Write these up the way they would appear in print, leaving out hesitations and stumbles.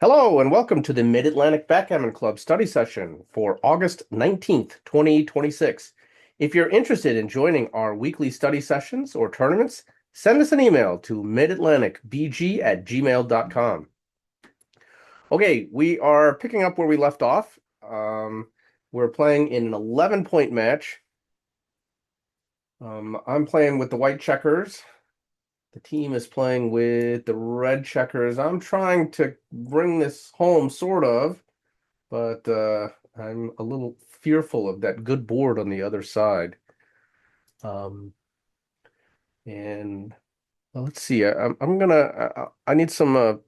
Hello and welcome to the Mid-Atlantic Backgammon Club study session for August 19th, 2026. If you're interested in joining our weekly study sessions or tournaments, send us an email to midatlanticbg@gmail.com. Okay, we are picking up where we left off. We're playing in an 11-point match. I'm playing with the white checkers. The team is playing with the red checkers. I'm trying to bring this home, sort of, but I'm a little fearful of that good board on the other side. And well, let's see. I'm gonna. I need some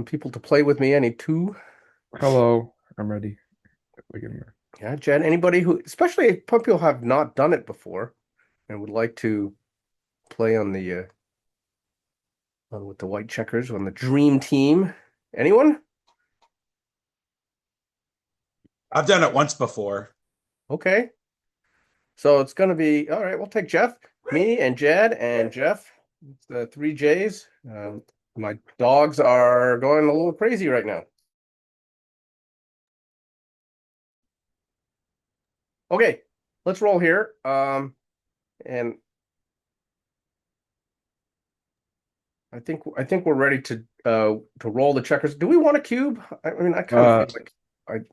people to play with me. I need two. Hello, I'm ready. We can, Yeah, Jen. Anybody who, especially if people have not done it before and would like to play on the with the white checkers on the dream team. Anyone? I've done it once before. Okay. So it's going to be all right. We'll take Jeff, me, and Jed, and Jeff. It's the three J's. My dogs are going a little crazy right now. Okay, let's roll here. And I think we're ready to roll the checkers. Do we want a cube? I mean, I kind of uh, feel like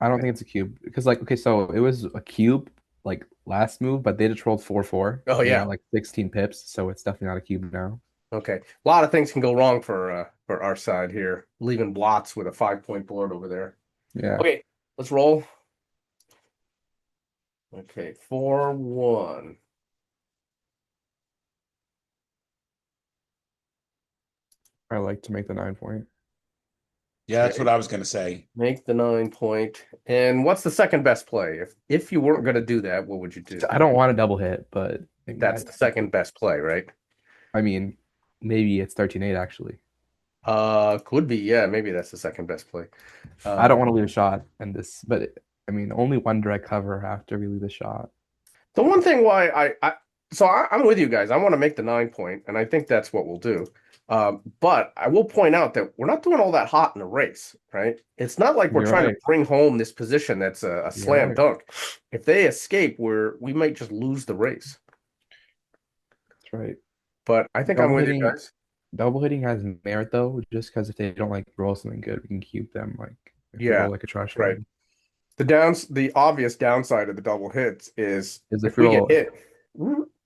I don't I think it's a cube because, like, okay, so it was a cube like last move, but they just rolled 4-4 oh and they yeah. got like 16 pips, so it's definitely not a cube now. Okay. A lot of things can go wrong for our side here, leaving blots with a 5-point board over there. Yeah, Okay, let's roll. Okay, 4-1. I like to make the 9 point. Yeah, that's Okay, what I was going to say. make the 9 point. And what's the second best play? If you weren't going to do that, what would you do? I don't want a double hit, but That's the second best play, right? I mean, maybe it's 13-8 actually. Could be. Yeah, maybe that's the second best play. I don't Um, want to leave a shot in this, but I mean, only one direct cover after we leave the shot. the one thing why I'm with you guys. I want to make the 9 point, and I think that's what we'll do. But I will point out that we're not doing all that hot in the race, right? It's not like we're You're trying to right. bring home this position that's a You're slam right. dunk. If they escape, we might just lose the race. That's right. But I think I'm Double with you hitting guys. Double hitting has merit though, just because if they don't like roll something good, we can keep them like if they Yeah, roll like a trash right. line. The obvious downside of the double hits is Is if if we we get roll, hit,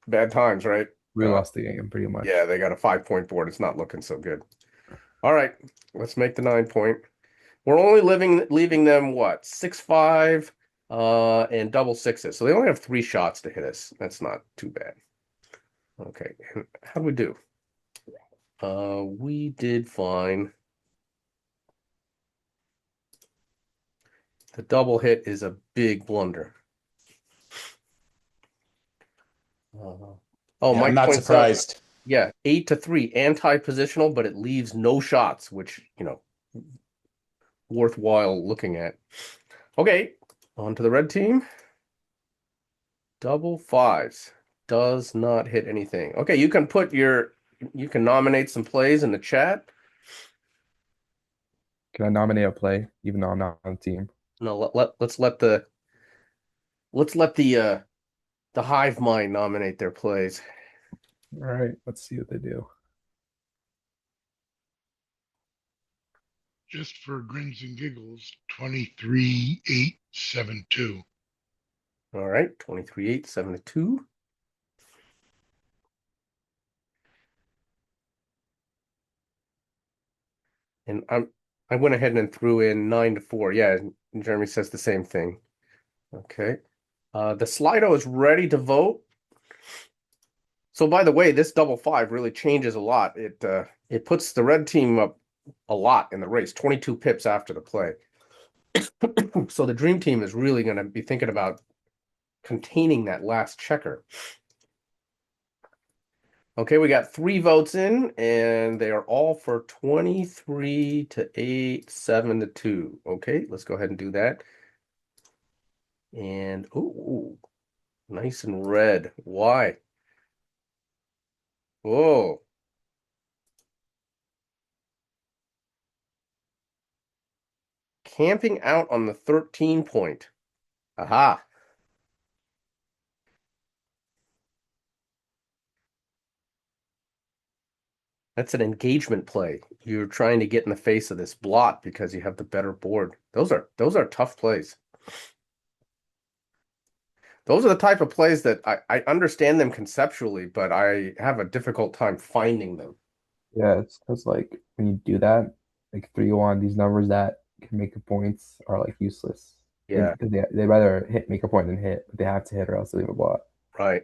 bad times, right? we lost the game pretty Yeah, much. they got a 5-point board. It's not looking so good. All right, let's make the 9 point. We're only leaving them what 6-5, and double sixes. So they only have three shots to hit us. That's not too bad. Okay, how do we do? We did fine. The double hit is a big blunder. Oh, Yeah, I'm Mike not points out, surprised. yeah, 8-3, anti-positional, but it leaves no shots, which, worthwhile looking at. Okay, on to the red team. Double fives does not hit anything. Okay, you can nominate some plays in the chat. Can I nominate a play even though I'm not on the team? No, let's let the hive mind nominate their plays. All right, let's see what they do. Just for grins and giggles, 23-8-7-2. All right, 23-8, 7-2. And I went ahead and threw in 9-4. Yeah, Jeremy says the same thing. Okay. The Slido is ready to vote. So by the way, this double five really changes a lot. It puts the red team up a lot in the race, 22 pips after the play. So the dream team is really going to be thinking about containing that last checker. Okay, we got 3 votes in, and they are all for 23-8, 7-2. Okay, let's go ahead and do that. And ooh, nice and red. Why? Whoa. camping out on the 13 point. Aha. That's an engagement play. You're trying to get in the face of this blot because you have the better board. Those are tough plays. Those are the type of plays that I understand them conceptually, but I have a difficult time finding them. Yeah, it's because like when you do that, like 3-1, these numbers that can make the points are like useless. Yeah, They rather hit make a point than hit, but they have to hit or else they leave a blot. right.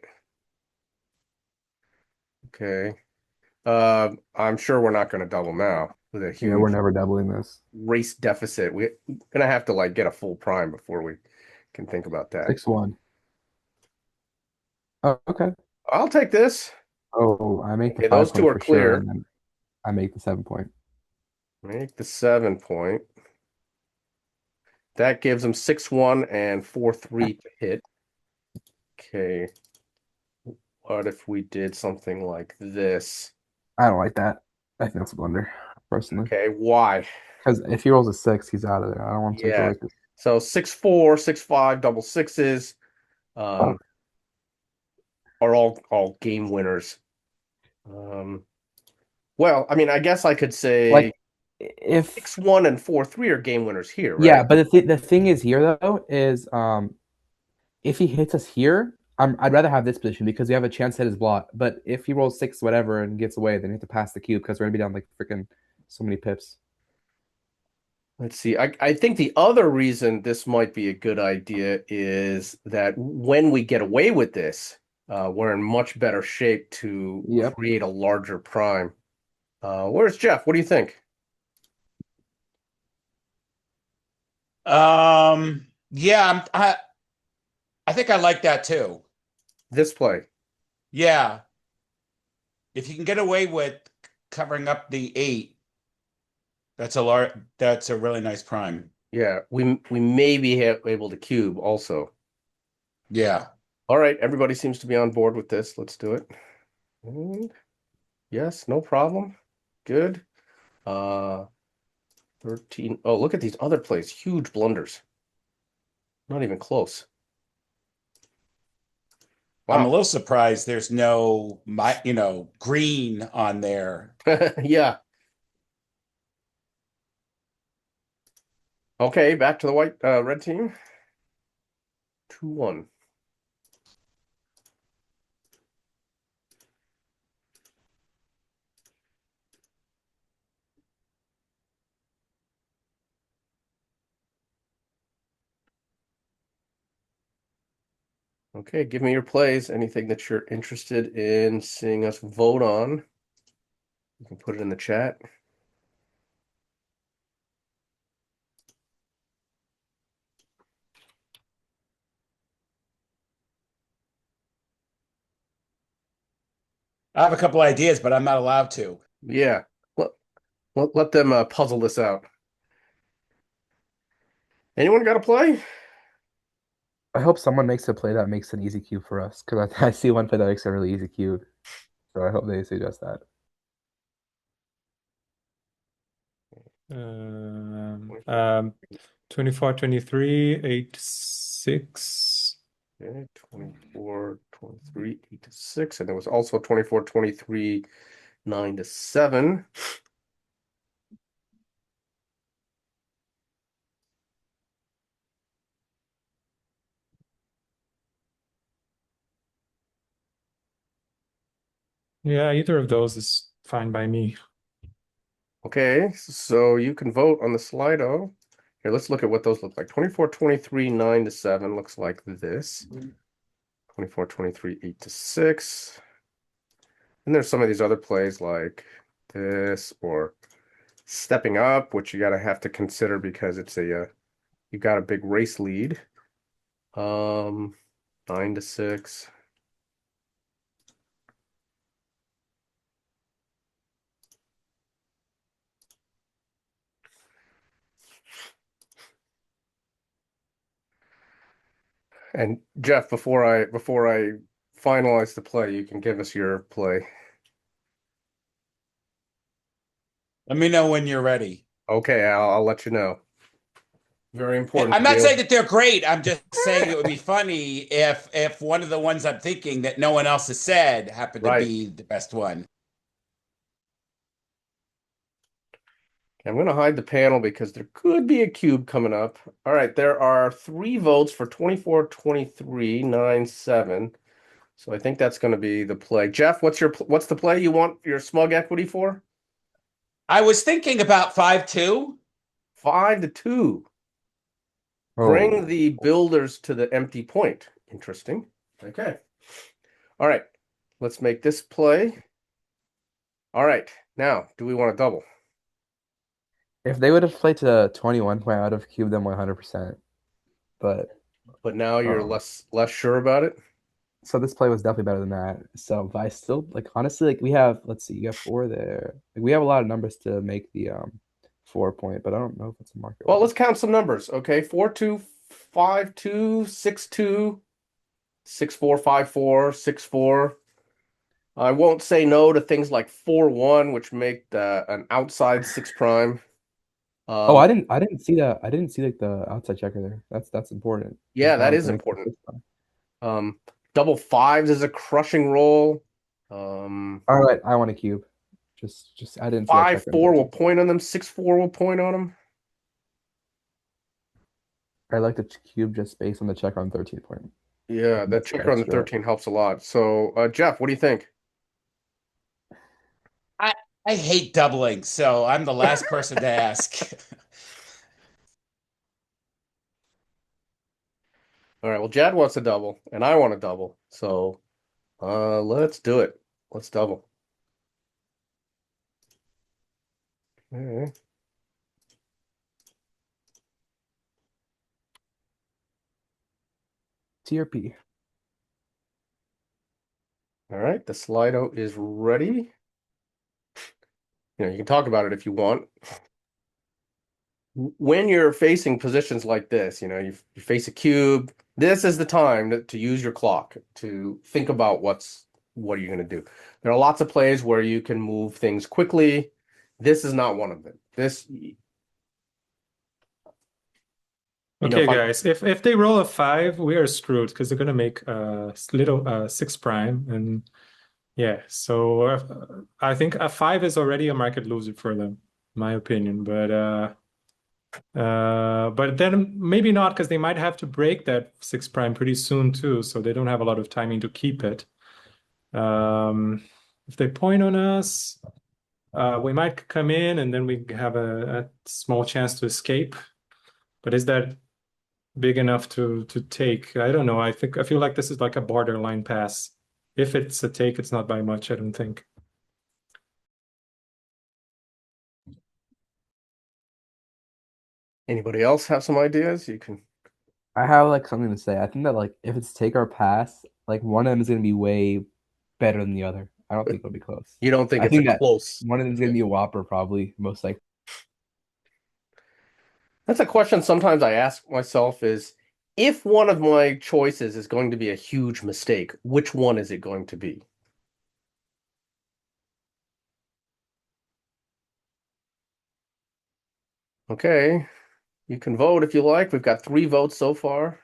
Okay. I'm sure we're not going to double now with a Yeah, we're huge never doubling this. race deficit. We're gonna have to like get a full prime before we can think about that. 6-1. Oh, okay. I'll take this. Oh, I make the Okay, those five two point are for sure, and clear. then I make the 7 point. Make the 7 point. That gives them 6-1 and 4-3 to hit. Okay. What if we did something like this? I don't like that. I think that's a blunder, personally. Okay, why? Because if he rolls a 6, he's out of there. I don't want him to go Yeah. like this. So 6-4, 6-5, double sixes, um, are all game winners. Um, well, I mean, I guess I could say Like if 6-1 and 4-3 are game winners here, yeah, right? but the thing is here though is if he hits us here, I'd rather have this position because we have a chance to hit his block. But if he rolls 6 whatever and gets away, then you have to pass the cube because we're gonna be down like freaking so many pips. Let's see. I think the other reason this might be a good idea is that when we get away with this, we're in much better shape to Yep. create a larger prime. Where's Jeff? What do you think? Yeah, I think I like that too. This play. Yeah. If you can get away with covering up the 8, that's a really nice prime. Yeah, we may be able to cube also. Yeah. All right, everybody seems to be on board with this. Let's do it. And yes, no problem. Good. Uh, 13. Oh, look at these other plays. Huge blunders. Not even close. I'm a Wow. little surprised there's no green on there. Yeah. Okay, back to the red team. 2-1. Okay, give me your plays. Anything that you're interested in seeing us vote on, you can put it in the chat. I have a couple ideas, but I'm not allowed to. Yeah, let, let them puzzle this out. Anyone got a play? I hope someone makes a play that makes an easy cube for us because I see one play that makes a really easy cube. So I hope they suggest that. Um, 24, 23, 8, 6. Okay, 24, 23, 8-6. And there was also 24, 23, 9-7. Yeah, either of those is fine by me. Okay, so you can vote on the Slido. Here, let's look at what those look like. 24, 23, 9-7 looks like this. 24, 23, 8-6. And there's some of these other plays like this or stepping up, which you gotta have to consider because it's you got a big race lead. 9-6. And Jeff, before I finalize the play, you can give us your play. Let me know when you're ready. Okay, I'll let you know. Very important I'm to be not able. saying that they're great. I'm just saying it would be funny if one of the ones I'm thinking that no one else has said happened to Right. be the best one. I'm going to hide the panel because there could be a cube coming up. All right, there are 3 votes for 24, 23, 9, 7. So I think that's going to be the play. Jeff, what's the play you want your smug equity for? I was thinking about 5-2. 5-2. Bring Oh, the builders to the empty point. Interesting. Okay. All right. Let's make this play. All right. Now, do we want to double? if they would have played to 21 point, I would have cubed them 100%. But But now you're um, less sure about it. so this play was definitely better than that. So but I still like honestly like we have let's see, you got 4 there. Like we have a lot of numbers to make the 4 point, but I don't know if it's a market Well, one. let's count some numbers. Okay. 4-2, 5-2, 6-2, 6-4, 5-4, 6-4. I won't say no to things like 4-1, which make an outside 6 prime. Oh, I didn't see that. I didn't see like the outside checker there. That's important. Yeah, that is To make the important. six line. Um, double fives is a crushing roll. Um, All right, I want a cube. Just I didn't see that five checker in four will 13. point on them. 6-4 will point on them. I like the cube just based on the checker on 13 point. Yeah, that That's the checker on the extra. 13 helps a lot. So, Jeff, what do you think? I I hate doubling, so I'm the last person to ask. All right, well, Jad wants a double, and I want a double. So, let's do it. Let's double. Okay. TRP. All right, the Slido is ready. You can talk about it if you want. When you're facing positions like this, you face a cube. This is the time to use your clock to think about what are you going to do. There are lots of plays where you can move things quickly. This is not one of them. Okay, If I'm guys, if they roll a 5, we are screwed because they're gonna make little 6 prime, and yeah, so I think a 5 is already a market loser for them, my opinion. But then maybe not because they might have to break that 6 prime pretty soon too, so they don't have a lot of timing to keep it. If they point on us, we might come in and then we have a small chance to escape. But is that big enough to take? I don't know. I feel like this is like a borderline pass. If it's a take, it's not by much, I don't think. Anybody else have some ideas? You can. I have like something to say. I think that like if it's take or pass, like one of them is gonna be way better than the other. I don't think it'll be close. You don't think I it's a think that close? one of them is gonna be a whopper, probably most likely. That's a question sometimes I ask myself is if one of my choices is going to be a huge mistake, which one is it going to be? Okay, you can vote if you like. We've got 3 votes so far.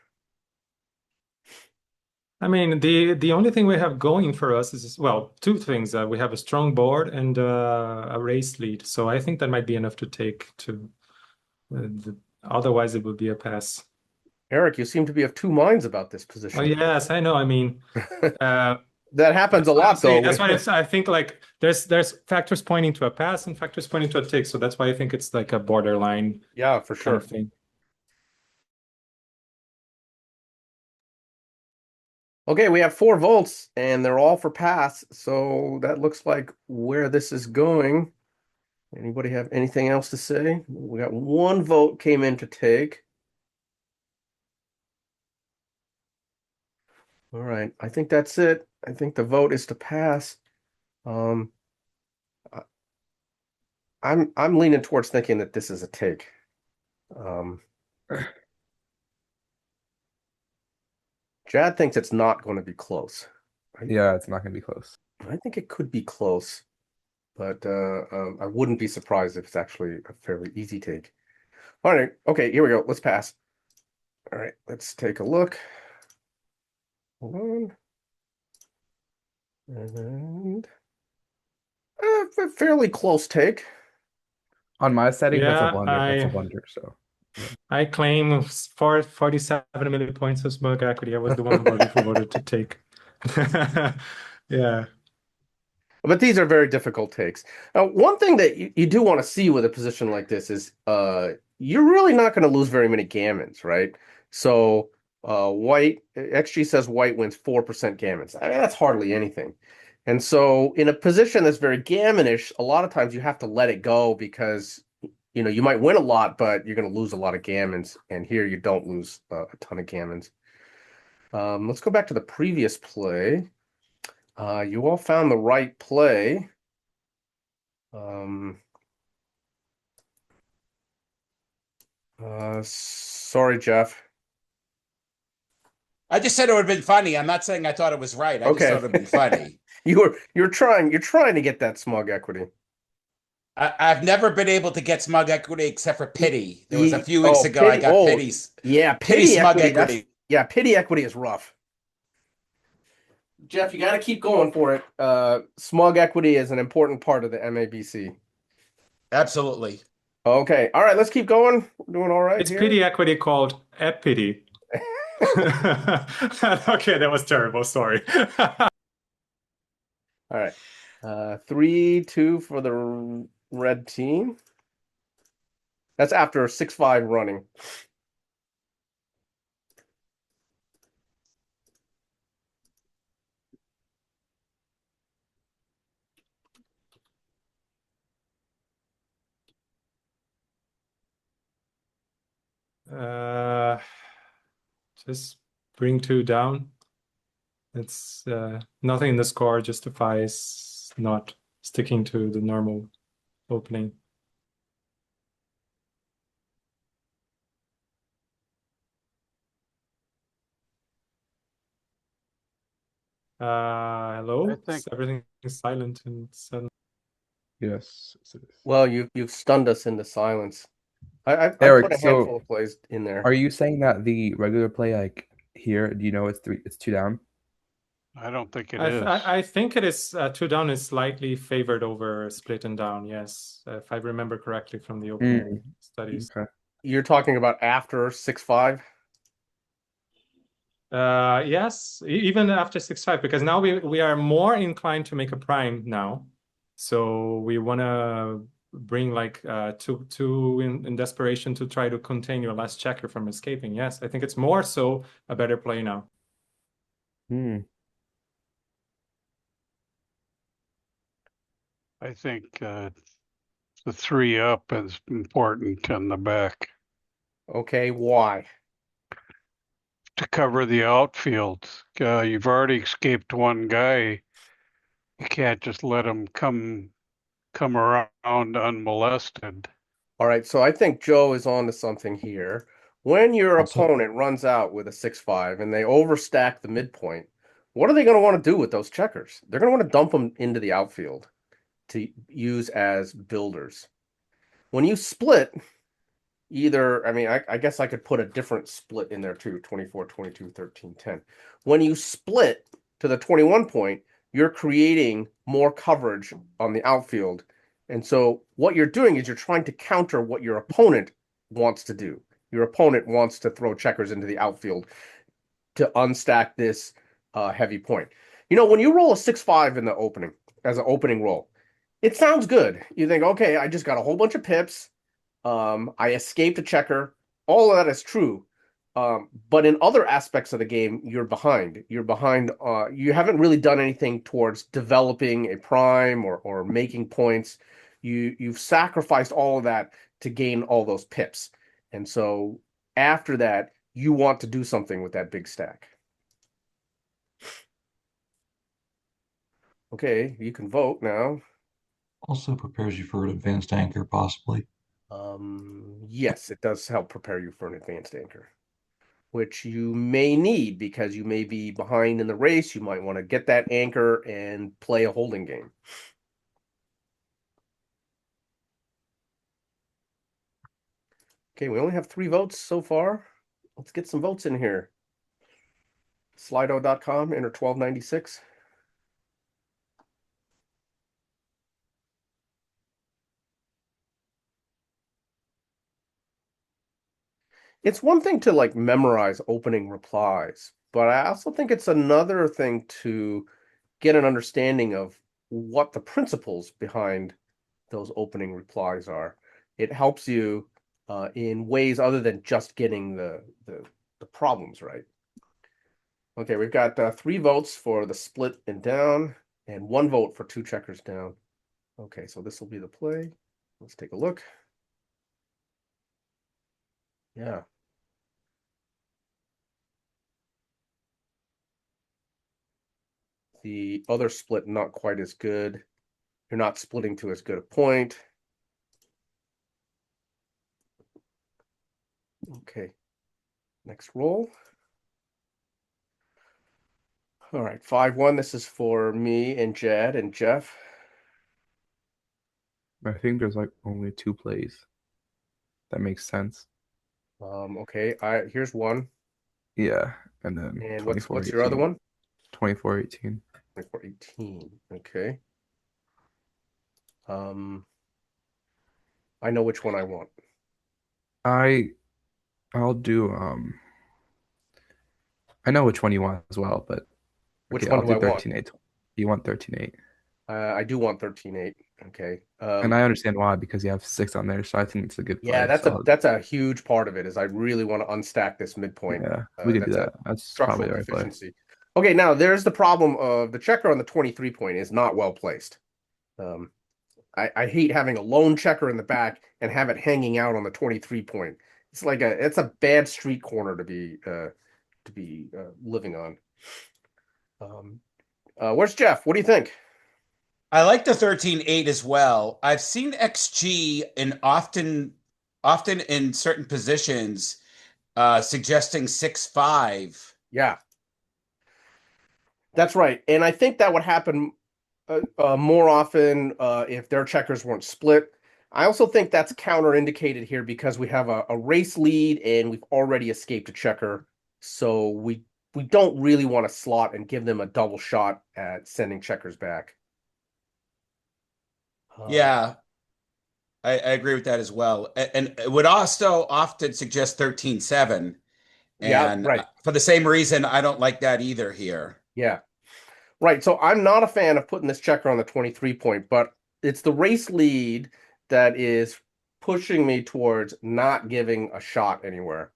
I mean, the only thing we have going for us is, well, two things. We have a strong board and a race lead. So I think that might be enough to take to. Otherwise, it would be a pass. Eric, you seem to be of two minds about this Oh position. yes, I know. I mean, That happens a I'm lot, saying though. that's why I think like there's factors pointing to a pass and factors pointing to a take. So that's why I think it's like a borderline Yeah, for kind of sure. thing. Okay, we have 4 votes, and they're all for pass. So that looks like where this is going. Anybody have anything else to say? We got 1 vote came in to take. All right, I think that's it. I think the vote is to pass. Um, I- I'm leaning towards thinking that this is a take. Um, Jad thinks it's not going to be close. Yeah, it's not gonna be close. I think it could be close, but I wouldn't be surprised if it's actually a fairly easy take. All right. Okay, here we go. Let's pass. All right, let's take a look. Hold on. And a fairly close take. On my setting, that's a Yeah, blunder. That's a blunder. So I claim 47 million points of smug equity. I was the one who voted to take. Yeah. But these are very difficult takes. One thing that you do want to see with a position like this is you're really not going to lose very many gammons, right? So white XG says white wins 4% gammons. I mean, that's hardly anything. And so in a position that's very gammonish, a lot of times you have to let it go because you might win a lot, but you're going to lose a lot of gammons. And here you don't lose a ton of gammons. Let's go back to the previous play. You all found the right play. Um, sorry, Jeff. I just said it would have been funny. I'm not saying I thought it was right. I just Okay. thought it would have been funny. You're trying to get that smug equity. I've never been able to get smug equity except for pity. There was a few weeks ago I Pity. got Oh, pity's yeah, pity pity smug equity. equity. Pity equity is rough. Jeff, you got to keep going for it. Smug equity is an important part of the MABC. Absolutely. Okay. All right, let's keep going. We're doing all right It's here. pity equity called epity. Okay, that was terrible. Sorry. All right. 3-2 for the red team. That's after 6-5 running. Just bring two down. It's nothing in the score justifies not sticking to the normal opening. Hello? I think- Everything is silent and sudden. yes. Well, you've stunned us into silence. I Eric, put a so handful of plays in there. are you saying that the regular play, like here, do you know it's two down? I don't think it I, is. I think it is two down is slightly favored over split and down. Yes, if I remember correctly from the opening studies. Okay. You're talking about after 6-5? Yes, even after 6-5, because now we are more inclined to make a prime now. So we want to bring like two in desperation to try to contain your last checker from escaping. Yes, I think it's more so a better play now. I think the 3 up is important in the back Okay, why? to cover the outfield. You've already escaped one guy. You can't just let him come around unmolested. All right, so I think Joe is on to something here. When your Also, opponent runs out with a 6-5 and they overstack the midpoint, what are they going to want to do with those checkers? They're going to want to dump them into the outfield to use as builders. When you split, I guess I could put a different split in there too, 24, 22, 13, 10. When you split to the 21 point, you're creating more coverage on the outfield. And so what you're doing is you're trying to counter what your opponent wants to do. Your opponent wants to throw checkers into the outfield to unstack this heavy point. When you roll a 6-5 in the opening, as an opening roll, it sounds good. You think, okay, I just got a whole bunch of pips. I escaped a checker. All of that is true. But in other aspects of the game, you're behind. You're behind. You haven't really done anything towards developing a prime or making points. You've sacrificed all of that to gain all those pips. And so after that, you want to do something with that big stack. Okay, you can vote now. also prepares you for an advanced anchor, possibly. Yes, it does help prepare you for an advanced anchor, which you may need because you may be behind in the race. You might want to get that anchor and play a holding game. Okay, we only have 3 votes so far. Let's get some votes in here. Slido.com, enter 1296. It's one thing to like memorize opening replies, but I also think it's another thing to get an understanding of what the principles behind those opening replies are. It helps you in ways other than just getting the problems right. Okay, we've got 3 votes for the split and down, and 1 vote for 2 checkers down. Okay, so this will be the play. Let's take a look. Yeah. The other split not quite as good. You're not splitting to as good a point. Okay, next roll. All right, 5-1. This is for me and Jad and Jeff. I think there's like only 2 plays. That makes sense. Okay, here's one. Yeah, and then And what's your other 24-18. one? 24-18. 24-18. Okay. I know which one I want. I'll do I know which one you want as well, but Which okay, one I'll do do I want? 13-8. You want 13-8. I do want 13-8. Okay. And I understand why, because you have 6 on there, so I think it's a good Yeah, play. So that's a huge part of it is I really want to unstack this midpoint. yeah, we can do That's a that. That's probably structural the right play. deficiency. Okay, now there's the problem of the checker on the 23 point is not well placed. I hate having a lone checker in the back and have it hanging out on the 23 point. It's a bad street corner to be living on. Where's Jeff? What do you think? I like the 13-8 as well. I've seen XG in often in certain positions suggesting 6-5. Yeah, that's right. And I think that would happen more often if their checkers weren't split. I also think that's counterindicated here because we have a race lead and we've already escaped a checker. So we don't really want to slot and give them a double shot at sending checkers back. Yeah, I agree with that as well. And it would also often suggest 13-7. Yeah, And right. for the same reason, I don't like that either here. Yeah. Right. So I'm not a fan of putting this checker on the 23 point, but it's the race lead that is pushing me towards not giving a shot anywhere.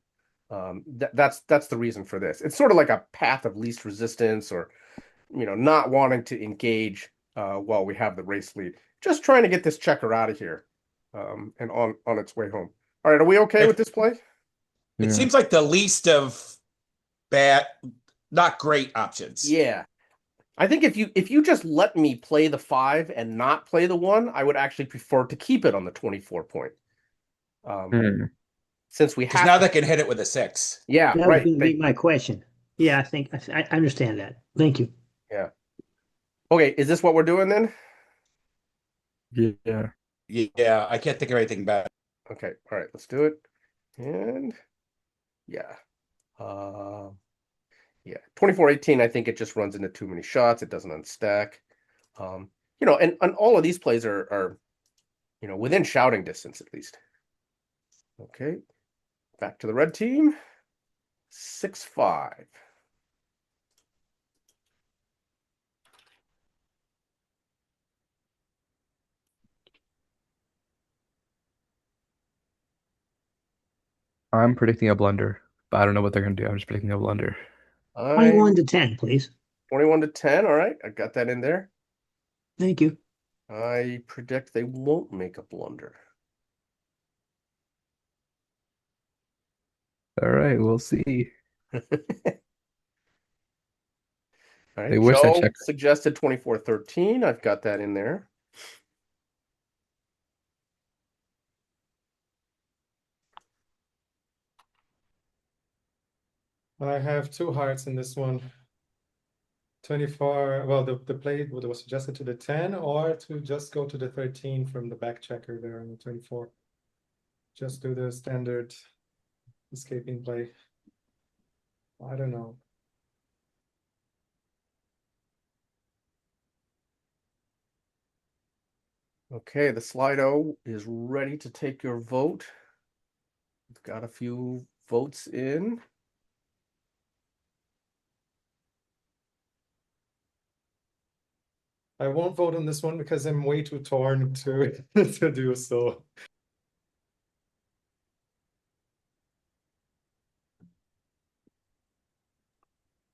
That's the reason for this. It's sort of like a path of least resistance, or not wanting to engage while we have the race lead. Just trying to get this checker out of here, and on its way home. All right, are we okay with It, this play? it Yeah. seems like the least of bad, not great options. Yeah. I think if you just let me play the 5 and not play the 1, I would actually prefer to keep it on the 24 point. Hmm. Since we Because have now to, they can hit it with a 6. yeah, That was right. going to be my question. Yeah, I think I understand that. Thank you. Yeah. Okay, is this what we're doing then? Yeah. Yeah, I can't think of anything better. Okay, all right, let's do it. And yeah. Uh yeah. 24-18, I think it just runs into too many shots. It doesn't unstack. And all of these plays are within shouting distance at least. Okay. Back to the red team. 6-5. I'm predicting a blunder, but I don't know what they're gonna do. I'm just predicting a blunder. 21 to 10, please. 21 to 10. All right, I got that in there. Thank you. I predict they won't make a blunder. All right, we'll see. All right, They wish that Joe checker. suggested 24-13. I've got that in there. I have 2 hearts in this one. 24, well, the play was suggested to the 10 or to just go to the 13 from the back checker there on the 24. just do the standard escaping play. I don't know. Okay, the Slido is ready to take your vote. We've got a few votes in. I won't vote on this one because I'm way too torn to to do so.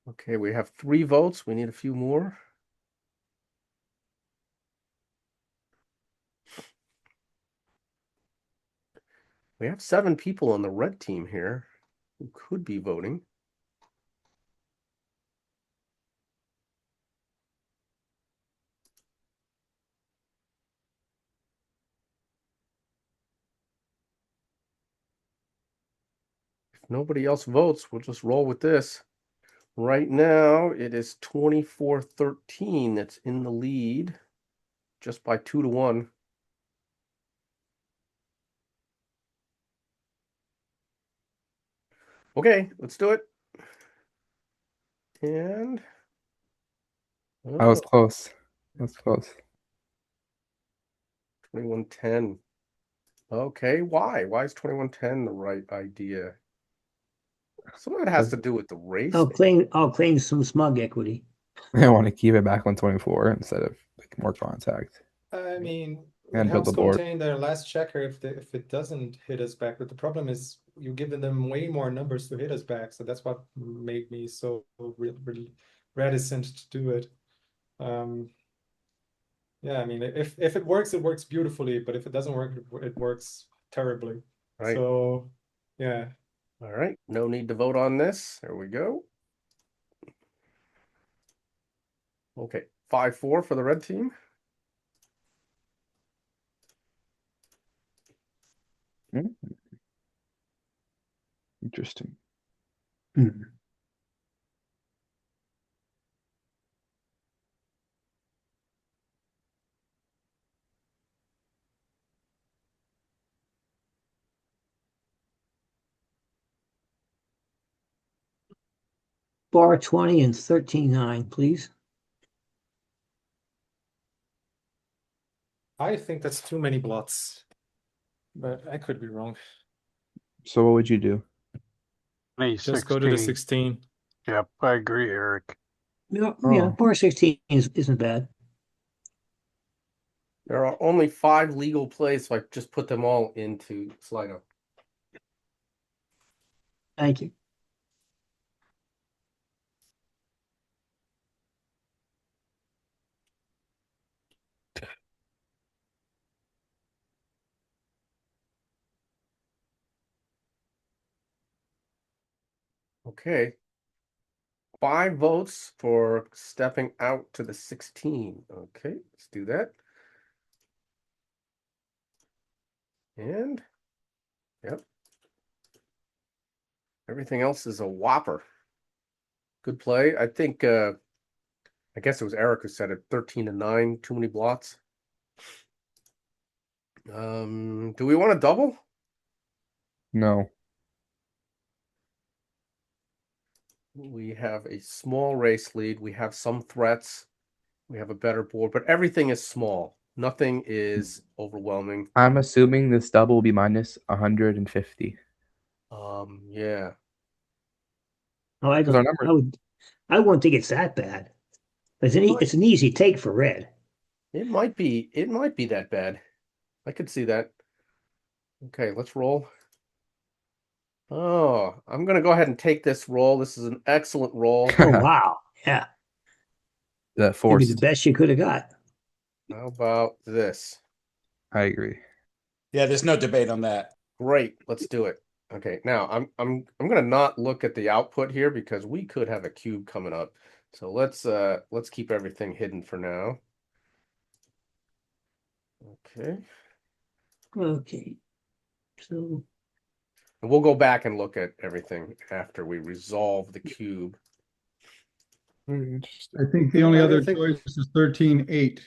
Okay, we have 3 votes. We need a few more. We have 7 people on the red team here who could be voting. If nobody else votes, we'll just roll with this. Right now, it is 24-13 that's in the lead, just by 2 to 1. Okay, let's do it. And I was oh, close. That was close. 2110. Okay, why? Why is 2110 the right idea? Some of it has to do with the race. I'll claim some smug equity. I want to keep it back on 24 instead of like more contact. I mean, it And build helps the board. contain their last checker if it doesn't hit us back. But the problem is you're giving them way more numbers to hit us back. So that's what made me so really reticent to do it. Yeah, I mean, if it works beautifully. But if it doesn't work, it works terribly. Right. So, yeah. All right, no need to vote on this. There we go. Okay, 5-4 for the red team. Interesting. Hmm. Bar 20 and 13-9, please. I think that's too many blots. But I could be wrong. So what would you do? Just go to the 2016. 16. Yep, I agree, Eric. Yeah, Oh. bar 16 isn't bad. There are only 5 legal plays, so I just put them all into Slido. Thank you. Okay. 5 votes for stepping out to the 16. Okay, let's do that. And, yep. Everything else is a whopper. Good play. I think, I guess it was Eric who said it, 13-9, too many blots. Do we want to double? No. We have a small race lead. We have some threats. We have a better board, but everything is small. Nothing is overwhelming. I'm assuming this double will be minus 150. Yeah. Oh, I Because our don't. numbers. I wouldn't think it's that bad. It's an easy take for red. It might be that bad. I could see that. Okay, let's roll. Oh, I'm gonna go ahead and take this roll. This is an excellent roll. Oh wow, yeah, That maybe forced. the best you could have got. How about this? I agree. Yeah, there's no debate on that. Great, let's do it. Okay, now I'm gonna not look at the output here because we could have a cube coming up. So let's keep everything hidden for now. Okay. Okay, so And we'll go back and look at everything after we resolve the cube. Very interesting. I think the only I other think- choice is 13-8.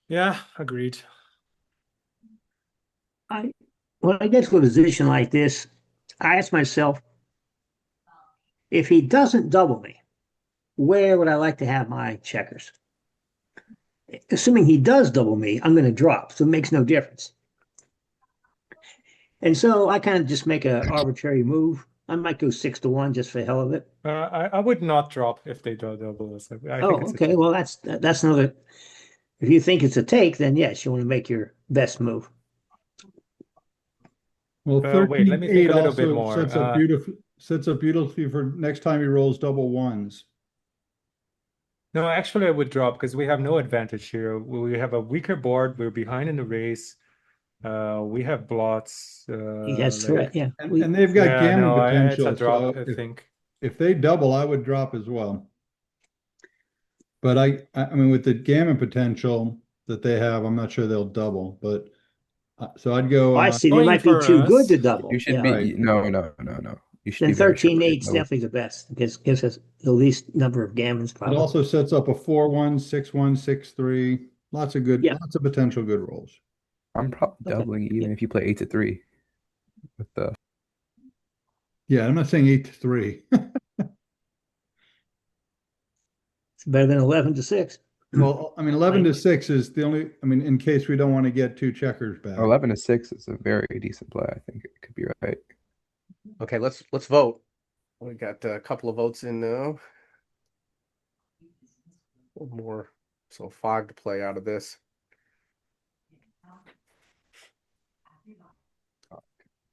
Yeah, agreed. I when I get to a position like this, I ask myself, if he doesn't double me, where would I like to have my checkers? Assuming he does double me, I'm going to drop, so it makes no difference. And so I kind of just make an arbitrary move. I might go 6-1 just for the hell of it. I would not drop if they do double us. I think Oh, it's a okay. take. Well, that's another. If you think it's a take, then yes, you want to make your best move. Well, Wait, let me think 13-8 a little bit also more. sets up beautifully for next time he rolls double ones. No, actually, I would drop because we have no advantage here. We have a weaker board. We're behind in the race. We have blots. He has threat. Yeah. And they've got Yeah, gammon no, it's a potential, drop, so I think. if they double, I would drop as well. But I mean, with the gammon potential that they have, I'm not sure they'll double. But so I'd go. I see. They Going might be for too good us. to double. You should Yeah. be Right. no. You should Then be very sure 13 they 8 is double. definitely the best because it gives us the least number of gammons It probably. also sets up a 4-1, 6-1, 6-3. Lots of Yeah. potential good rolls. I'm probably Okay. doubling even if you play 8-3 with the. Yeah, I'm not saying 8-3. It's better than 11-6. Well, I mean, 11-6 is the only. I mean, in case we don't want to get two checkers back. 11-6 is a very decent play. I think it could be right. Okay, let's vote. We got a couple of votes in now. One more, so 5 to play out of this.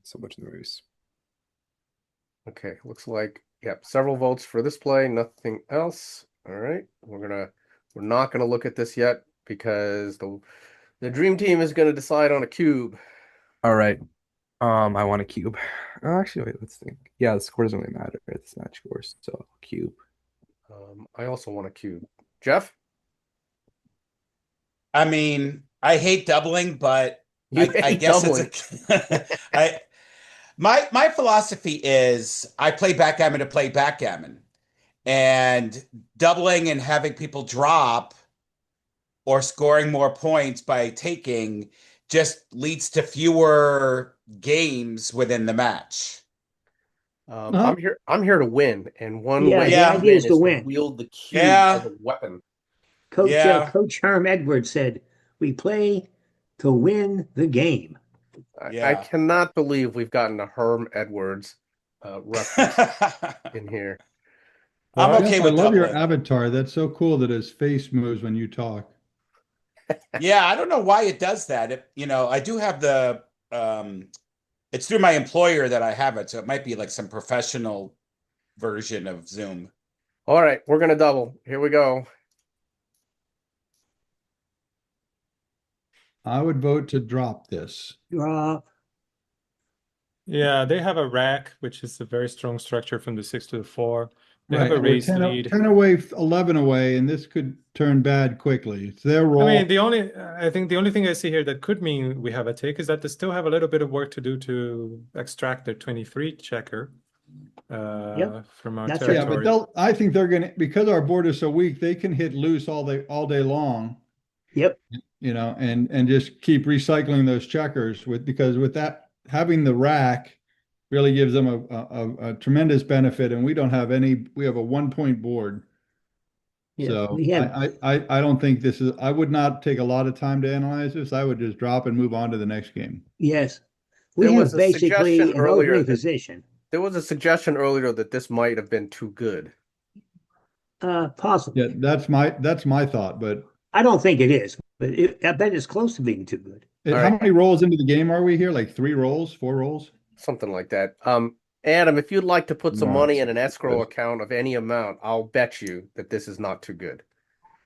So much noise. Okay, looks like several votes for this play, nothing else. All right, we're not gonna look at this yet because the dream team is gonna decide on a cube. All right. I want a cube. Oh, actually, wait, let's think. Yeah, the score doesn't really matter. It's match scores, so cube. I also want a cube. Jeff? I mean, I hate doubling, but You I hate guess doubling. my philosophy is I play backgammon to play backgammon. And doubling and having people drop or scoring more points by taking just leads to fewer games within the match. I'm here to win, and one Yeah, way the Yeah. to idea win is to is to win. wield the cube Yeah. as a weapon. Yeah. Coach Herm Edwards said, "We play to win the game." I Yeah. cannot believe we've gotten a Herm Edwards reference in here. I'm Well, okay Jeff, I with love your doubling. avatar. That's so cool that his face moves when you talk. Yeah, I don't know why it does that. I do have it's through my employer that I have it, so it might be like some professional version of Zoom. All right, we're gonna double. Here we go. I would vote to drop this. Drop. yeah, they have a rack, which is a very strong structure from the 6 to the 4. They have Right, a and we're raise lead. 10 away, 11 away, and this could turn bad quickly. It's their I roll. mean, I think the only thing I see here that could mean we have a take is that they still have a little bit of work to do to extract their 23 checker from our That's right. Yeah, but territory. I think they're gonna, because our board is so weak, they can hit loose all day long, Yep. and just keep recycling those checkers because with that having the rack really gives them a tremendous benefit, and we don't have any. We have a 1 point board, Yeah. so We have. I don't think this is. I would not take a lot of time to analyze this. I would just drop and move on to the next game. Yes. We There was have a suggestion basically an earlier opening that position. there was a suggestion earlier that this might have been too good. Possibly. Yeah, that's my thought. But I don't think it is, but I bet it's close to being too good. All how right. many rolls into the game are we here? Like 3 rolls, 4 rolls? Something like that. Adam, if you'd like to put some No, money it's in an escrow account of any amount, I'll bet you that this is not too good.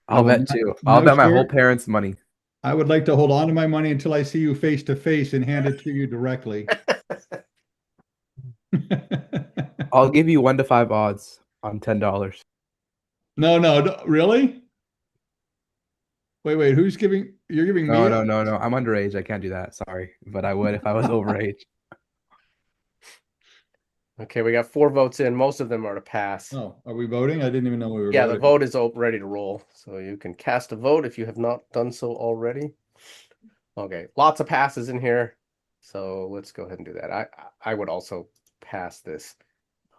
I'll Well, bet too. no, I'll bet my sir. whole parents' money. I would like to hold on to my money until I see you face to face and hand it to you directly. I'll give you 1 to 5 odds on $10. No, really? Wait, who's giving? You're giving me? No. I'm underage. I can't do that. Sorry, but I would if I was overage. Okay, we got 4 votes in. Most of them are to pass. Oh, are we voting? I didn't even know we were Yeah, voting. the vote is ready to roll. So you can cast a vote if you have not done so already. Okay, lots of passes in here. So let's go ahead and do that. I would also pass this.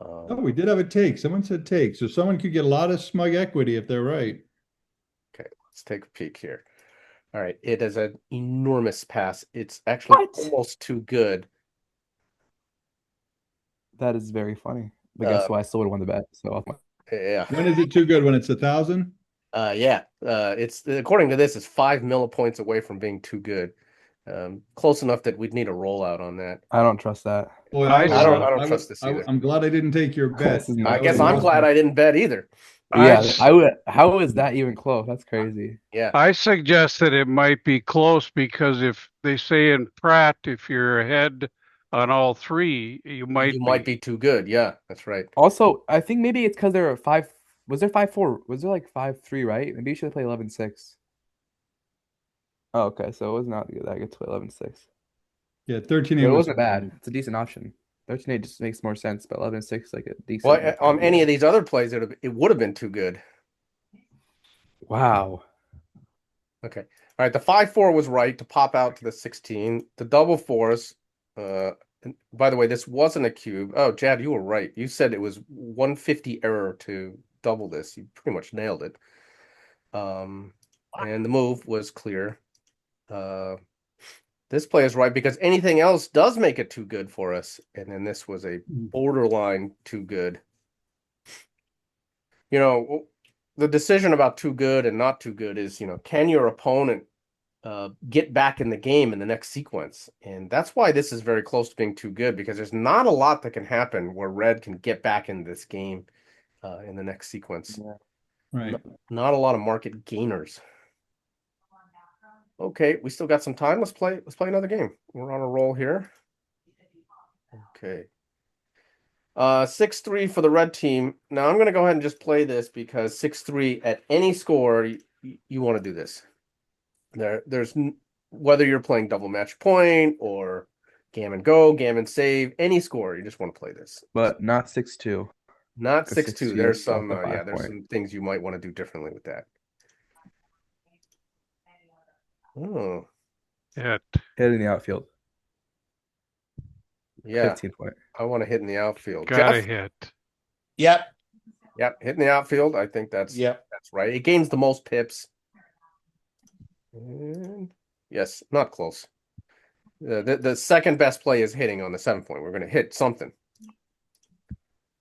Oh, we did have a take. Someone said take. So someone could get a lot of smug equity if they're right. Okay, let's take a peek here. All right, it is an enormous pass. It's actually What? almost too good. That is very funny. But guess what? I still would have won the bet. So Yeah. When is it too good? When it's 1,000? Yeah. It's according to this, it's 5 millipoints away from being too good. Close enough that we'd need a rollout on that. I don't trust that. Boy, I don't trust this either. I'm glad I didn't take your bet. This is I nuts. guess I'm glad I didn't bet either. Yeah, I would. How is that even close? That's crazy. Yeah. I suggest that it might be close because if they say in Pratt, if you're ahead on all three, you might You might be too good. Yeah, that's right. Also, I think maybe it's because there are five. Was there 5-4? Was there like 5-3, right? Maybe you should have played 11-6. Oh, okay. So it was not good. I get to play 11-6. Yeah, 13 But it was wasn't bad. It's a decent option. 13-8 just makes more sense, but 11-6 like a decent. Well, on any of these other plays, it would have been too good. Wow. Okay. All right. The 5-4 was right to pop out to the 16. The double fours. And by the way, this wasn't a cube. Oh, Jad, you were right. You said it was 150 error to double this. You pretty much nailed it. And the move was clear. This play is right because anything else does make it too good for us. And then this was a borderline too good. You know, the decision about too good and not too good is, can your opponent get back in the game in the next sequence? And that's why this is very close to being too good, because there's not a lot that can happen where red can get back in this game in the next sequence. Yeah. right. Not a lot of market gainers. Okay, we still got some time. Let's play another game. We're on a roll here. Okay. 6-3 for the red team. Now I'm going to go ahead and just play this because 6-3 at any score, you want to do this. There's whether you're playing double match point or gammon go, gammon save, any score, you just want to play this. But not 6-2. Not 6-2. 6-2 There's is off some the there's 5 some things you might want to do differently with that. Oh, hit. Hit in the outfield. yeah. 15 point. I want to hit in the outfield. Gotta Jeff? hit. Yep. Yep, hit in the outfield. I think that's Yep. right. It gains the most pips. And yes, not close. The second best play is hitting on the 7 point. We're going to hit something.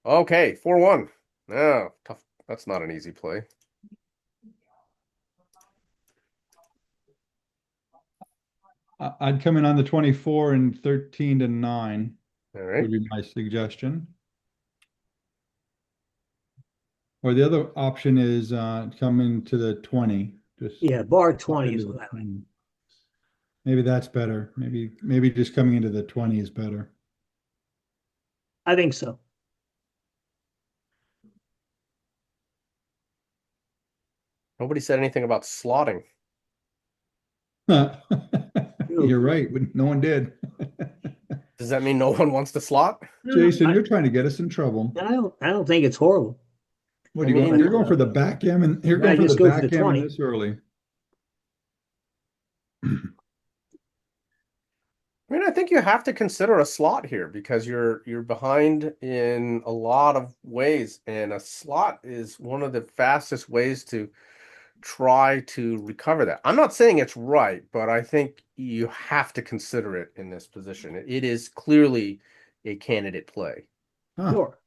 Okay, 4-1. No, tough. That's not an easy play. I'd come in on the 24 and 13-9 All right. would be my suggestion. Or the other option is come into the 20. Just Yeah, bar 20 is what I like. Maybe that's better. Maybe just coming into the 20 is better. I think so. Nobody said anything about slotting. You're right. No one did. Does that mean no one wants to slot? Jason, you're trying to get us in trouble. I don't think it's horrible. What are you going? You're going for the backgammon. You're going for just the go for the backgammon 20. this early. I mean, I think you have to consider a slot here because you're behind in a lot of ways, and a slot is one of the fastest ways to try to recover that. I'm not saying it's right, but I think you have to consider it in this position. It is clearly a candidate play. Huh. Sure.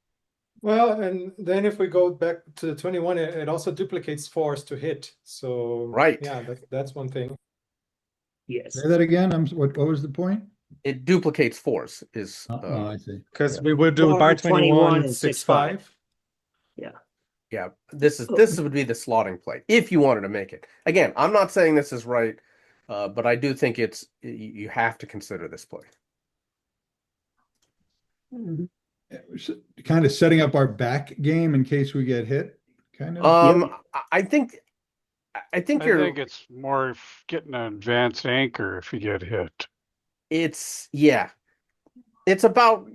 Well, and then if we go back to the 21, it also duplicates fours to hit. So Right. yeah, that's one thing. Yes. Say that again. What was the point? It duplicates force is Oh, I see. Because we would do Bar bar 21 21, and 6-5. yeah, this would be the slotting play if you wanted to make it. Again, I'm not saying this is right, but I do think you have to consider this play. Mhm. Kind of setting up our back game in case we get hit. Kind of. I think I you're think it's more getting an advanced anchor if you get hit. it's about,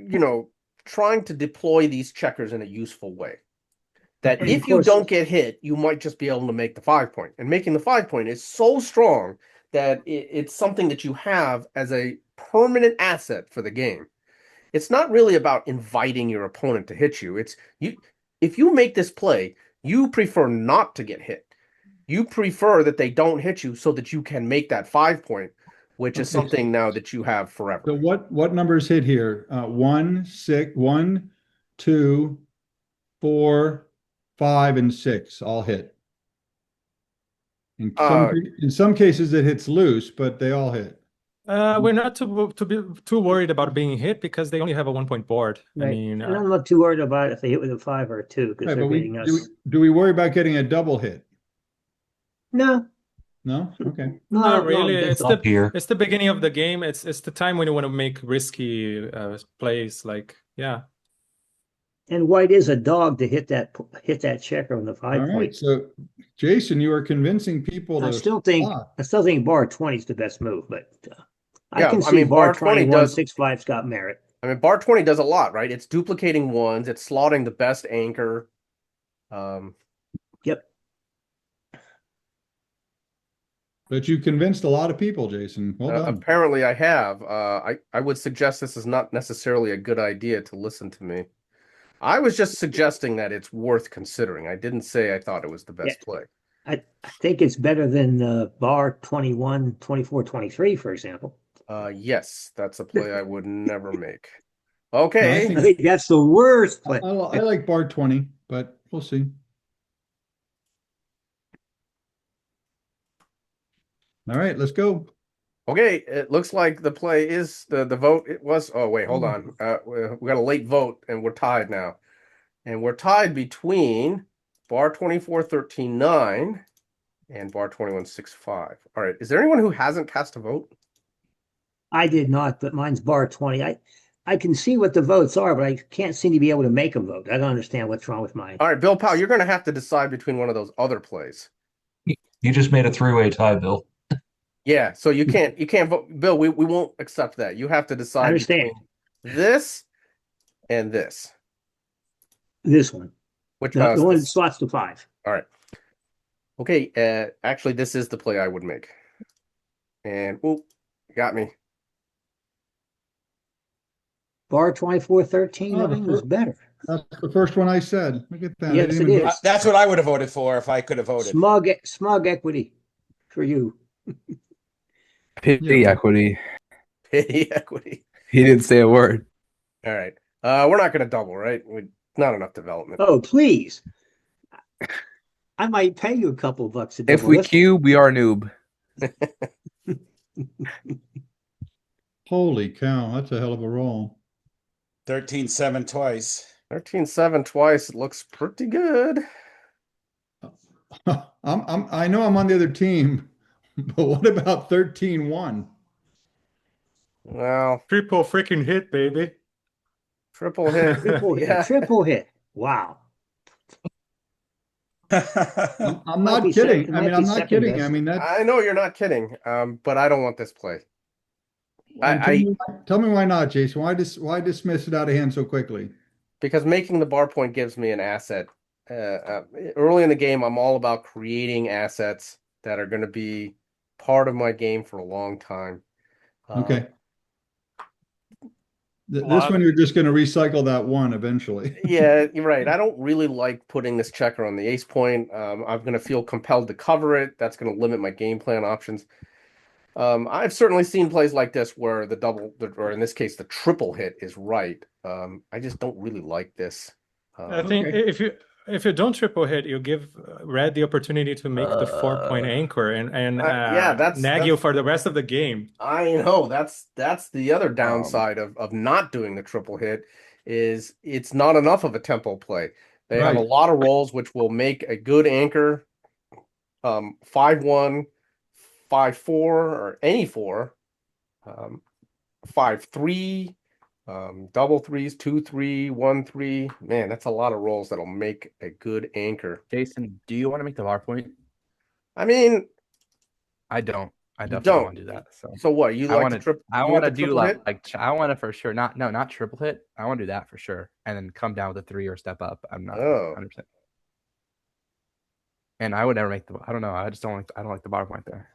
trying to deploy these checkers in a useful way. That And if of you course- don't get hit, you might just be able to make the 5 point. And making the 5 point is so strong that it's something that you have as a permanent asset for the game. It's not really about inviting your opponent to hit you. It's you if you make this play, you prefer not to get hit. You prefer that they don't hit you so that you can make that 5 point, which is Okay. something now that you have So forever. what numbers hit here? 1, 6, 1, 2, 4, 5, and 6 all hit. Uh, In some cases it hits loose, but they all hit. We're not too worried about being hit because they only have a 1 point board. I Right. mean, And I'm not too worried about if they hit with a 5 or a 2 because Right, they're but beating us. do we worry about getting a double hit? No, No? Okay. not no, really. against Up here. It's the beginning of the game. It's the time when you want to make risky plays. Like, yeah. and white is a dog to hit that checker on the All 5 right. point. So Jason, you are convincing people I to still think block. I still think bar 20 is the best move, but I yeah, can I see mean, bar bar 20 21 does 6-5's got merit. I mean, bar 20 does a lot, right? It's duplicating ones, it's slotting the best anchor. Yep. But you convinced a lot of people, Jason. Well done. Apparently I have. I would suggest this is not necessarily a good idea to listen to me. I was just suggesting that it's worth considering. I didn't say I thought it was the best play. I think it's better than bar 21, 24, 23, for example. Yes, that's a play I would never make. No, I Okay. I think that's the worst play. I like bar 20, but we'll see. All right, let's go. Okay, it looks like the play is the vote. It was. Oh wait, hold on. We got a late vote, and we're tied now. And we're tied between bar 24 13 9 and bar 21 6 5. All right. Is there anyone who hasn't cast a vote? I did not, but mine's bar 20. I can see what the votes are, but I can't seem to be able to make them vote. I don't understand what's wrong with mine. All right, Bill Powell, you're going to have to decide between one of those other plays. You just made a three-way tie, Bill. Yeah, so you can't vote. Bill, we won't accept that. You have to I decide understand. between this and this. This one. Which The one that this? slots to 5. All right. Okay, actually this is the play I would make. And got me. Bar 24 13 Oh, 9 was better. That's the first one I said. Look at that. I Yes, didn't it even- is. That's what I would have voted for if I could have voted. Smug equity for you. Pity Yeah. equity. Pity equity. He didn't say a word. All right. We're not going to double, right? Not enough development. Oh, please. I might pay you a couple bucks to double If we this. cube, we are noob. Holy cow, that's a hell of a roll. 13-7 twice. 13-7 twice. It looks pretty good. I know I'm on the other team, but what about 13-1? Well, Triple freaking hit, baby. triple hit. Triple hit. Yeah. Triple hit. Wow. I'm Might not be kidding. second- I mean, might I'm be not second kidding. best. I mean, that's. I know you're not kidding, but I don't want this play. Tell me why not, Jason. Why dismiss it out of hand so quickly? Because making the bar point gives me an asset. Early in the game, I'm all about creating assets that are going to be part of my game for a long time. Okay. This Lot- one, you're just going to recycle that one eventually. Yeah, you're right. I don't really like putting this checker on the ace point. I'm going to feel compelled to cover it. That's going to limit my game plan options. I've certainly seen plays like this where the double, or in this case, the triple hit is right. I just don't really like this. I think Okay. if you don't triple hit, you give Red the opportunity to make the 4 point anchor and yeah, nag you for the rest of the game. I know that's the other downside of not doing the triple hit is it's not enough of a tempo play. They have a Right. lot of rolls which will make a good anchor 5-1, 5-4, or any 4, 5-3, double threes, 2-3, 1-3. Man, that's a lot of rolls that'll make a good anchor. Jason, do you want to make the bar point? I mean, I don't. I You definitely don't. want to do that. So so what? You I like want the to. trip? I you want to the do triple hit? I want to for sure. Not triple hit. I want to do that for sure, and then come down with a 3 or step up. I'm not Oh. 100%. And I would never make the. I don't know. I just don't like. I don't like the bar point there,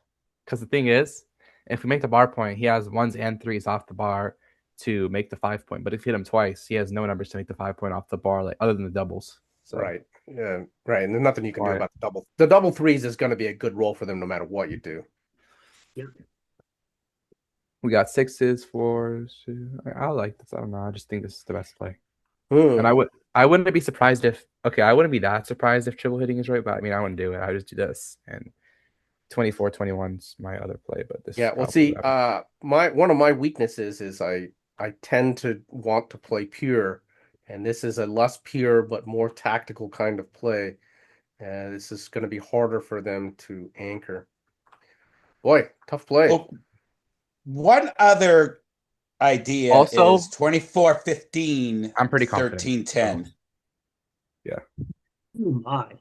because the thing is, If we make the bar point, he has ones and threes off the bar to make the 5 point. But if you hit him twice, he has no numbers to make the 5 point off the bar, like other than the doubles. So Right. Yeah. Right. And there's nothing you can do Right. about the double. The double threes is going to be a good roll for them no matter what you do. we got sixes, fours. I like this. I don't know. I just think this is the best play. Hmm. And I wouldn't be surprised if I wouldn't be that surprised if triple hitting is right, but I mean I wouldn't do it. I would just do this and 24-21's my other play, but this Yeah. Well, I'll do see, that. one of my weaknesses is I tend to want to play pure, and this is a less pure but more tactical kind of play. This is going to be harder for them to anchor. Boy, tough play. Well, one other idea Also, is 24-15, I'm pretty confident. 13-10. Yeah. Oh my.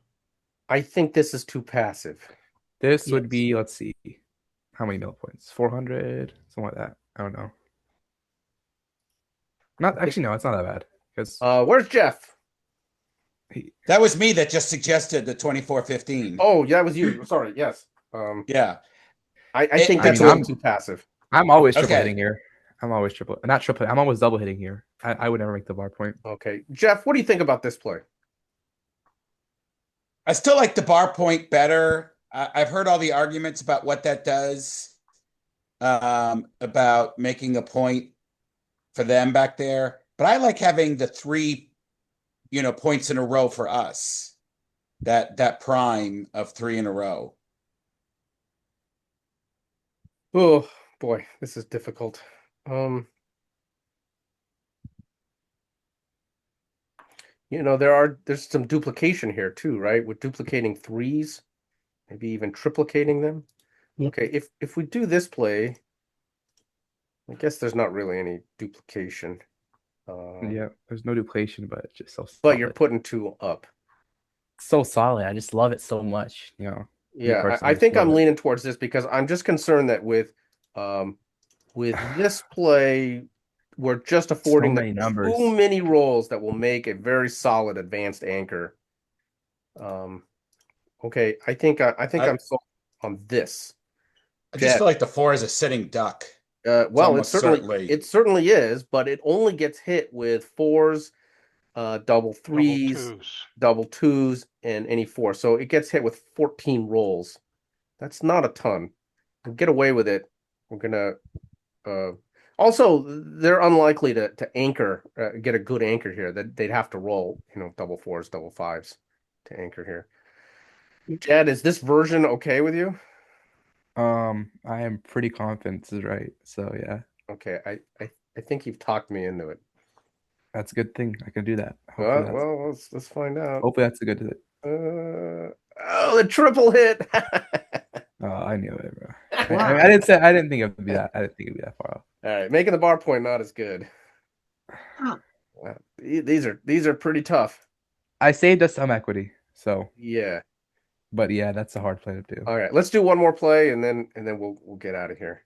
I think this is too passive. This Yes. would be, let's see, how many mill points? 400, something like that. I don't know. Not actually, no, it's not that bad because Where's Jeff? That was me that just suggested the 24-15. Oh, yeah, that was you. Sorry. Yes. Yeah. I think I that's mean, a little too passive. I'm always triple Okay. hitting here. I'm always not triple. I'm always double hitting here. I would never make the bar point. Okay, Jeff, what do you think about this play? I still like the bar point better. I've heard all the arguments about what that does, about making a point for them back there. But I like having the three, points in a row for us. That prime of three in a row. Oh boy, this is difficult. There's some duplication here too, right? With duplicating threes, maybe even triplicating them. Yeah. Okay, if we do this play, I guess there's not really any duplication. Yeah, there's no duplication, but it's just so But solid. you're putting two up. So solid. I just love it so much. Me Yeah, I personally, think love I'm it. leaning towards this because I'm just concerned that with this play, we're just affording many them numbers. too many rolls that will make a very solid advanced anchor. Okay, I think I'm sold on this. I just feel like the four is a sitting duck. Well, it almost certainly certainly. is, but it only gets hit with fours, double Double threes, twos. double twos, and any four. So it gets hit with 14 rolls. That's not a ton. We'll get away with it. We're gonna also they're unlikely to anchor, get a good anchor here. That they'd have to roll, double fours, double fives to anchor here. Jed, is this version okay with you? I am pretty confident this is right. So yeah, Okay, I think you've talked me into it. that's a good thing. I can do that. Hopefully Well, let's find out. hopefully that's a good thing. Oh, the triple hit. Oh, I knew it, bro. Wow. I didn't think it would be that. I didn't think it'd be that far off. All right, making the bar point not as good. Huh. Wow, these are pretty tough. I saved us some equity, so Yeah. but yeah, that's a hard play to do. All right, let's do one more play and then we'll get out of here.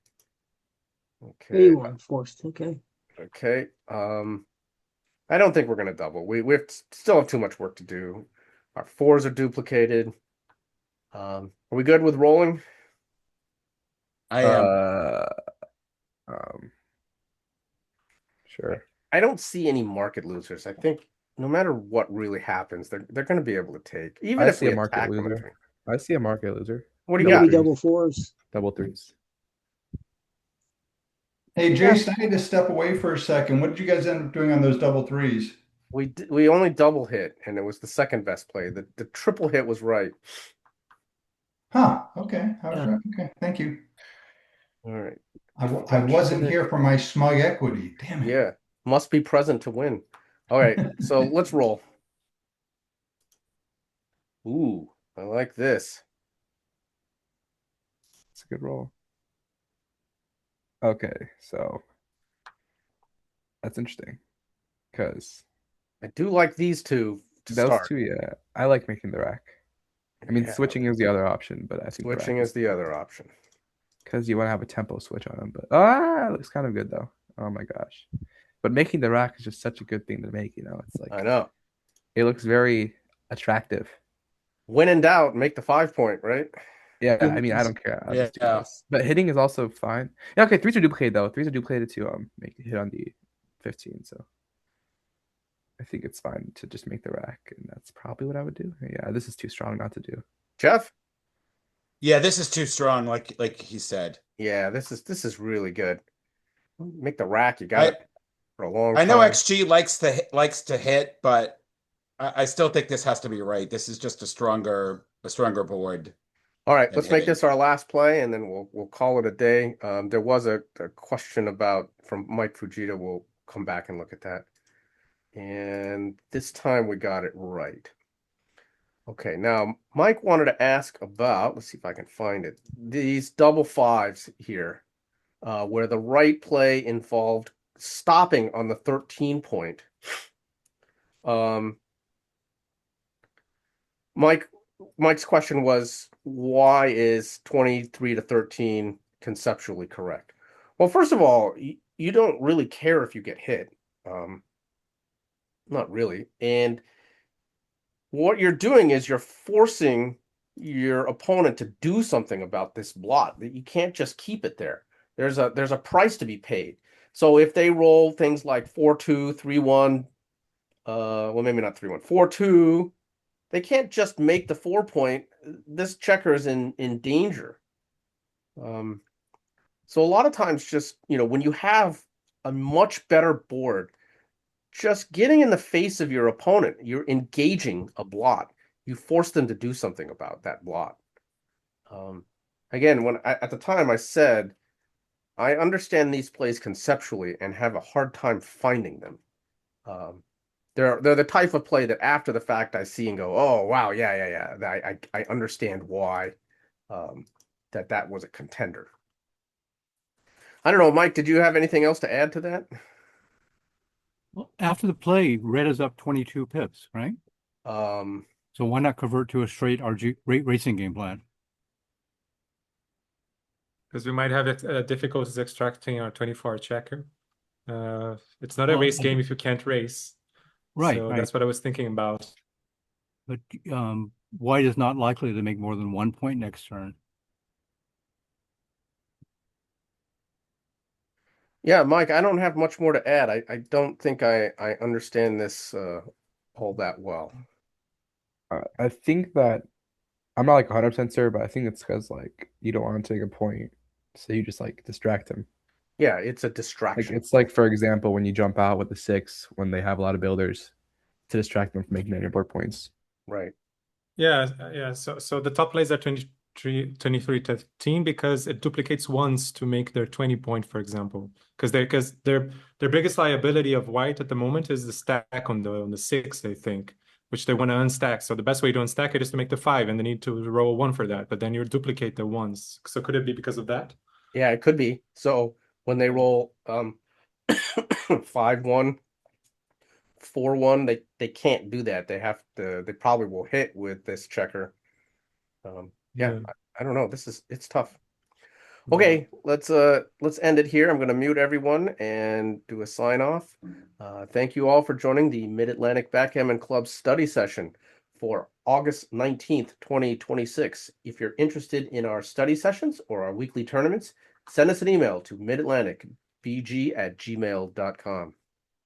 Okay. You are forced. Okay. Okay. I don't think we're gonna double. We still have too much work to do. Our fours are duplicated. Are we good with rolling? I am. Sure. I don't see any market losers. I think no matter what really happens, they're going to be able to take, even I if see we a market attack them. loser. I see a market loser. What do you Maybe got? double fours. Double threes. Hey, Jason, I need to step away for a second. What did you guys end up doing on those double threes? We only double hit, and it was the second best play. The triple hit was right. Huh, okay. I was Yeah. right. Okay, thank you. All right. I wasn't here for my smug equity. Damn it. Yeah, must be present to win. All right, so let's roll. Ooh, I like this. It's a good roll. Okay, so that's interesting because I do like these two to those start. two, yeah, I like making the rack. I mean, Yeah, switching is the other option, but I think switching is the other option. because you want to have a tempo switch on them. But it looks kind of good though. Oh my gosh! But making the rack is just such a good thing to make. It's like I know. it looks very attractive. When in doubt, make the 5 point, right? Yeah, I mean, I don't care. I'll just do Yeah. this. But hitting is also fine. Yeah, okay, threes are duplicated though. Threes are duplicated to make it hit on the 15. So I think it's fine to just make the rack, and that's probably what I would do. Yeah, this is too strong not to do. Jeff? Yeah, this is too strong, like he said. Yeah, this is really good. Make the rack. You got I it for a long I know time. XG likes to hit, but I still think this has to be right. This is just a stronger board All right, at let's make hitting. this our last play, and then we'll call it a day. There was a question about from Mike Fujita. We'll come back and look at that. And this time we got it right. Okay, now Mike wanted to ask about, let's see if I can find it, these double fives here, where the right play involved stopping on the 13 point. Mike's question was, why is 23 to 13 conceptually correct? Well, first of all, you don't really care if you get hit. Not really. And what you're doing is you're forcing your opponent to do something about this blot. That you can't just keep it there. There's a price to be paid. So if they roll things like 4-2, 3-1, well, maybe not 3-1, 4-2, they can't just make the 4 point. This checker is in danger. So a lot of times, just when you have a much better board, just getting in the face of your opponent, you're engaging a blot. You force them to do something about that blot. Again, at the time I said, I understand these plays conceptually and have a hard time finding them. They're the type of play that after the fact I see and go, oh wow, yeah. I understand why that was a contender. I don't know, Mike, did you have anything else to add to that? Well, after the play, red is up 22 pips, right? So why not convert to a straight racing game plan? Because we might have difficulties extracting our 24 checker. It's not a race game if you can't race. Right, So right. that's what I was thinking about. But white is not likely to make more than 1 point next turn. Yeah, Mike, I don't have much more to add. I don't think I understand this all that well. I think that I'm not like 100% sure, but I think it's because like you don't want to take a point, so you just like distract them. Yeah, it's a Like distraction. it's like, for example, when you jump out with the 6 when they have a lot of builders to distract them from making any board points. Right. Yeah. So the top plays are 23 13 because it duplicates ones to make their 20 point, for example. Because their biggest liability of white at the moment is the stack on the 6, I think, which they want to unstack. So the best way to unstack it is to make the 5, and they need to roll 1 for that. But then you duplicate the ones. So could it be because of that? Yeah, it could be. So when they roll 5-1, 4-1, they can't do that. They probably will hit with this checker. Yeah, I don't know. It's tough. Okay, let's end it here. I'm going to mute everyone and do a sign off. Thank you all for joining the Mid-Atlantic Backgammon Club study session for August 19th, 2026. If you're interested in our study sessions or our weekly tournaments, send us an email to midatlanticbg@gmail.com.